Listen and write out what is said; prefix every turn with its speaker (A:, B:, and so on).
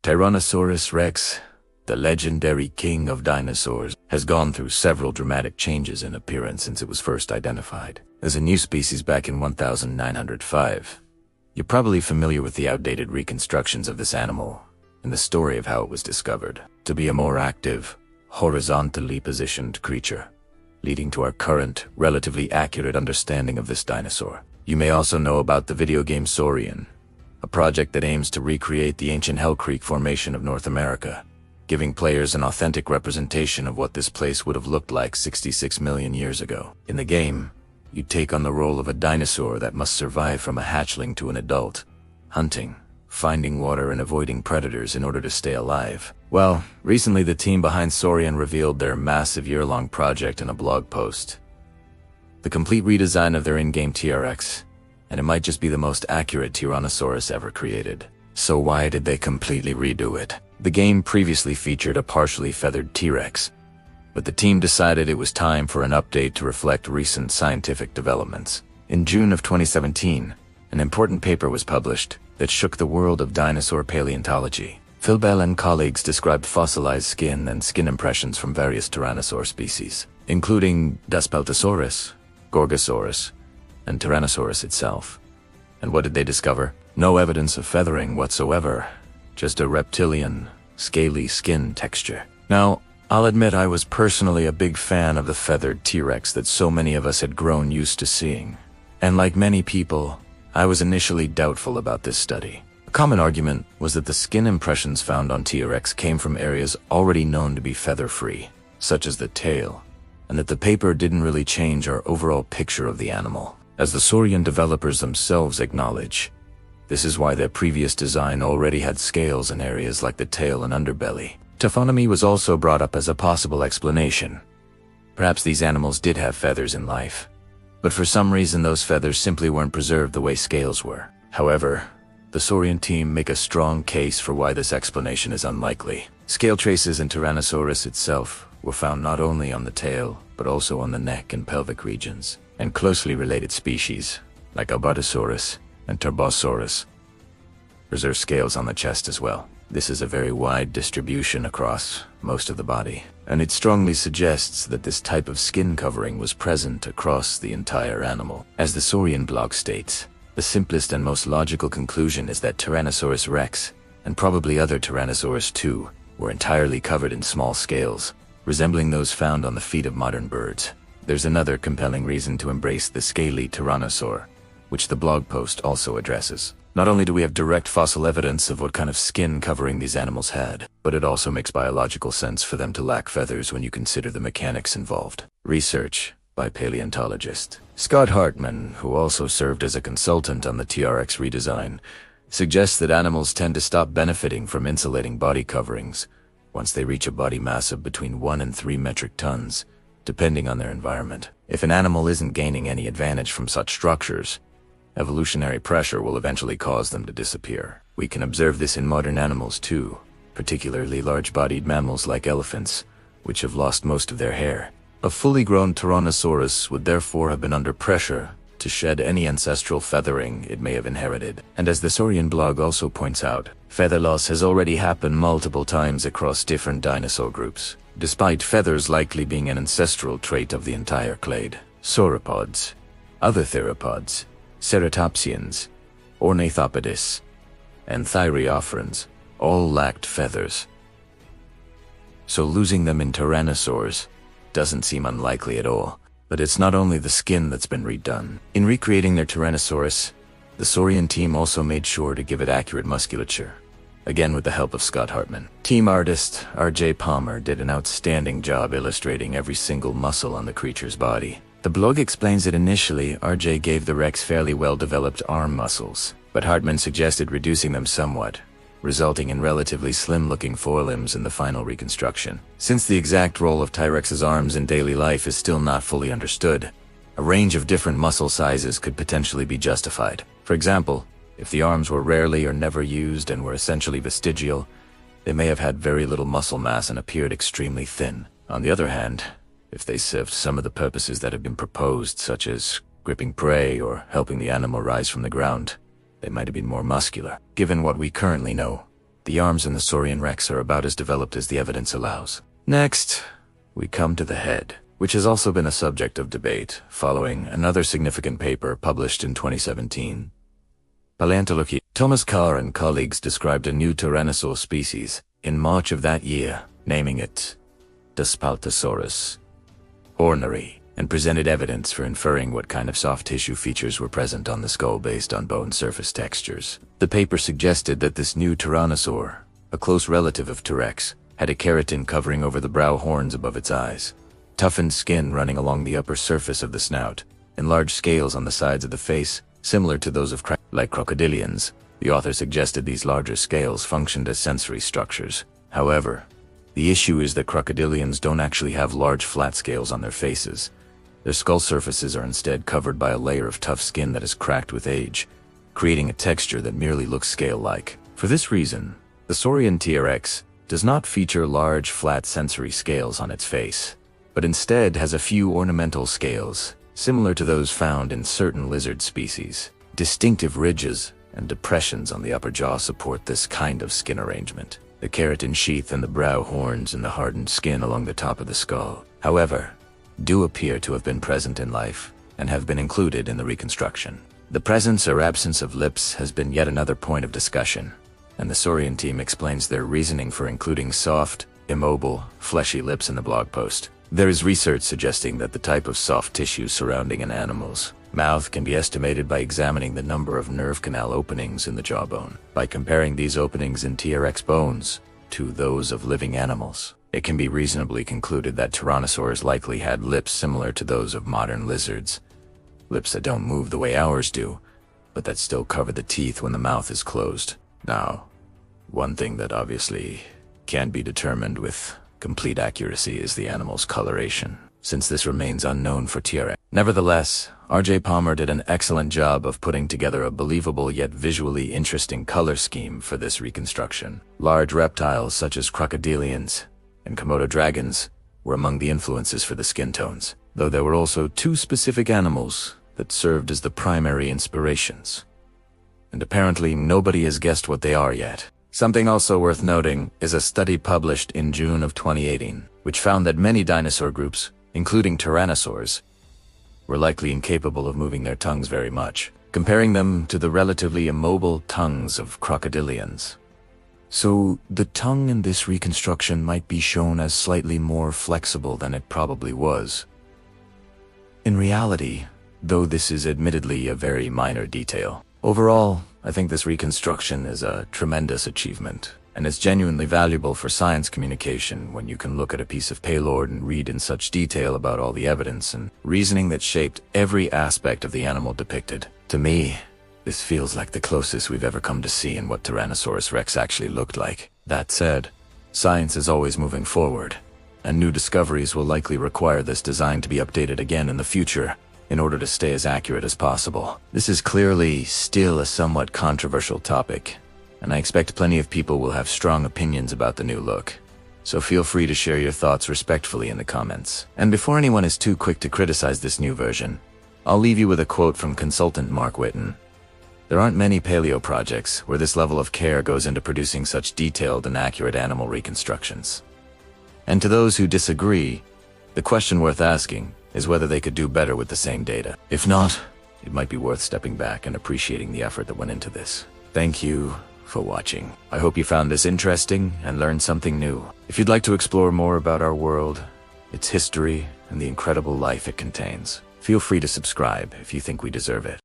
A: Tyrannosaurus rex, the legendary king of dinosaurs, has gone through several dramatic changes in appearance since it was first identified as a new species back in 1905. You're probably familiar with the outdated reconstructions of this animal and the story of how it was discovered to be a more active, horizontally positioned creature, leading to our current, relatively accurate understanding of this dinosaur. You may also know about the video game Saurian, a project that aims to recreate the ancient Hell Creek Formation of North America, giving players an authentic representation of what this place would have looked like 66 million years ago. In the game, you take on the role of a dinosaur that must survive from a hatchling to an adult, hunting, finding water and avoiding predators in order to stay alive. Well, recently the team behind Saurian revealed their massive year-long project in a blog post. The complete redesign of their in-game TRX, and it might just be the most accurate Tyrannosaurus ever created. So why did they completely redo it? The game previously featured a partially feathered T-Rex, but the team decided it was time for an update to reflect recent scientific developments. In June of 2017, an important paper was published that shook the world of dinosaur paleontology. Phil Bell and colleagues described fossilized skin and skin impressions from various tyrannosaur species, including Daspaltosaurus, Gorgosaurus, and Tyrannosaurus itself. And what did they discover? No evidence of feathering whatsoever, just a reptilian, scaly skin texture. Now, I'll admit I was personally a big fan of the feathered T-Rex that so many of us had grown used to seeing. And like many people, I was initially doubtful about this study. A common argument was that the skin impressions found on T-Rex came from areas already known to be feather-free, such as the tail, and that the paper didn't really change our overall picture of the animal. As the Saurian developers themselves acknowledge, this is why their previous design already had scales in areas like the tail and underbelly. Taphonomy was also brought up as a possible explanation. Perhaps these animals did have feathers in life, but for some reason those feathers simply weren't preserved the way scales were. However, the Saurian team make a strong case for why this explanation is unlikely. Scale traces in Tyrannosaurus itself were found not only on the tail, but also on the neck and pelvic regions, and closely related species, like Albertosaurus and Turbosaurus, preserve scales on the chest as well. This is a very wide distribution across most of the body, and it strongly suggests that this type of skin covering was present across the entire animal. As the Saurian blog states, the simplest and most logical conclusion is that Tyrannosaurus rex, and probably other Tyrannosaurus too, were entirely covered in small scales, resembling those found on the feet of modern birds. There's another compelling reason to embrace the scaly Tyrannosaur, which the blog post also addresses. Not only do we have direct fossil evidence of what kind of skin covering these animals had, but it also makes biological sense for them to lack feathers when you consider the mechanics involved. Research by paleontologist Scott Hartman, who also served as a consultant on the TRX redesign, suggests that animals tend to stop benefiting from insulating body coverings once they reach a body mass of between 1 and 3 metric tons, depending on their environment. If an animal isn't gaining any advantage from such structures, evolutionary pressure will eventually cause them to disappear. We can observe this in modern animals too, particularly large-bodied mammals like elephants, which have lost most of their hair. A fully grown Tyrannosaurus would therefore have been under pressure to shed any ancestral feathering it may have inherited. And as the Saurian blog also points out, feather loss has already happened multiple times across different dinosaur groups, despite feathers likely being an ancestral trait of the entire clade. Sauropods, other theropods, ceratopsians, ornithopodus, and thyreophorans all lacked feathers. So losing them in tyrannosaurs doesn't seem unlikely at all. But it's not only the skin that's been redone. In recreating their Tyrannosaurus, the Saurian team also made sure to give it accurate musculature, again with the help of Scott Hartman. Team artist R.J. Palmer did an outstanding job illustrating every single muscle on the creature's body. The blog explains that initially R.J. gave the Rex fairly well-developed arm muscles, but Hartman suggested reducing them somewhat, resulting in relatively slim-looking forelimbs in the final reconstruction. Since the exact role of T-Rex's arms in daily life is still not fully understood, a range of different muscle sizes could potentially be justified. For example, if the arms were rarely or never used and were essentially vestigial, they may have had very little muscle mass and appeared extremely thin. On the other hand, if they served some of the purposes that have been proposed, such as gripping prey or helping the animal rise from the ground, they might have been more muscular. Given what we currently know, The arms in the Saurian Rex are about as developed as the evidence allows. Next, we come to the head, which has also been a subject of debate following another significant paper published in 2017. Paleontological. Thomas Carr and colleagues described a new tyrannosaur species in March of that year, naming it Dyspaltosaurus orneri, and presented evidence for inferring what kind of soft tissue features were present on the skull based on bone surface textures. The paper suggested that this new tyrannosaur, a close relative of T-Rex, had a keratin covering over the brow horns above its eyes, toughened skin running along the upper surface of the snout, and large scales on the sides of the face, similar to those of like crocodilians. The author suggested these larger scales functioned as sensory structures. However, the issue is that crocodilians don't actually have large flat scales on their faces. Their skull surfaces are instead covered by a layer of tough skin that is cracked with age, creating a texture that merely looks scale-like. For this reason, the Saurian T-Rex does not feature large, flat sensory scales on its face, but instead has a few ornamental scales, similar to those found in certain lizard species. Distinctive ridges and depressions on the upper jaw support this kind of skin arrangement. The keratin sheath and the brow horns and the hardened skin along the top of the skull, however, do appear to have been present in life and have been included in the reconstruction. The presence or absence of lips has been yet another point of discussion, and the Saurian team explains their reasoning for including soft, immobile, fleshy lips in the blog post. There is research suggesting that the type of soft tissue surrounding an animal's mouth can be estimated by examining the number of nerve canal openings in the jawbone. By comparing these openings in T-Rex bones to those of living animals, it can be reasonably concluded that tyrannosaurs likely had lips similar to those of modern lizards. Lips that don't move the way ours do, but that still cover the teeth when the mouth is closed. Now, one thing that obviously can't be determined with complete accuracy is the animal's coloration, since this remains unknown for T-Rex. Nevertheless, R.J. Palmer did an excellent job of putting together a believable yet visually interesting color scheme for this reconstruction. Large reptiles such as crocodilians and Komodo dragons were among the influences for the skin tones, though there were also two specific animals that served as the primary inspirations. And apparently nobody has guessed what they are yet. Something also worth noting is a study published in June of 2018, which found that many dinosaur groups, including tyrannosaurs, were likely incapable of moving their tongues very much, comparing them to the relatively immobile tongues of crocodilians. So the tongue in this reconstruction might be shown as slightly more flexible than it probably was. In reality, though this is admittedly a very minor detail, overall, I think this reconstruction is a tremendous achievement, and it's genuinely valuable for science communication when you can look at a piece of paleolore and read in such detail about all the evidence and reasoning that shaped every aspect of the animal depicted. To me, this feels like the closest we've ever come to seeing what Tyrannosaurus rex actually looked like. That said, science is always moving forward, and new discoveries will likely require this design to be updated again in the future in order to stay as accurate as possible. This is clearly still a somewhat controversial topic, and I expect plenty of people will have strong opinions about the new look. So feel free to share your thoughts respectfully in the comments. And before anyone is too quick to criticize this new version, I'll leave you with a quote from consultant Mark Whitten. There aren't many paleo projects where this level of care goes into producing such detailed and accurate animal reconstructions. And to those who disagree, the question worth asking is whether they could do better with the same data. If not, it might be worth stepping back and appreciating the effort that went into this. Thank you for watching. I hope you found this interesting and learned something new. If you'd like to explore more about our world, its history, and the incredible life it contains, feel free to subscribe if you think we deserve it.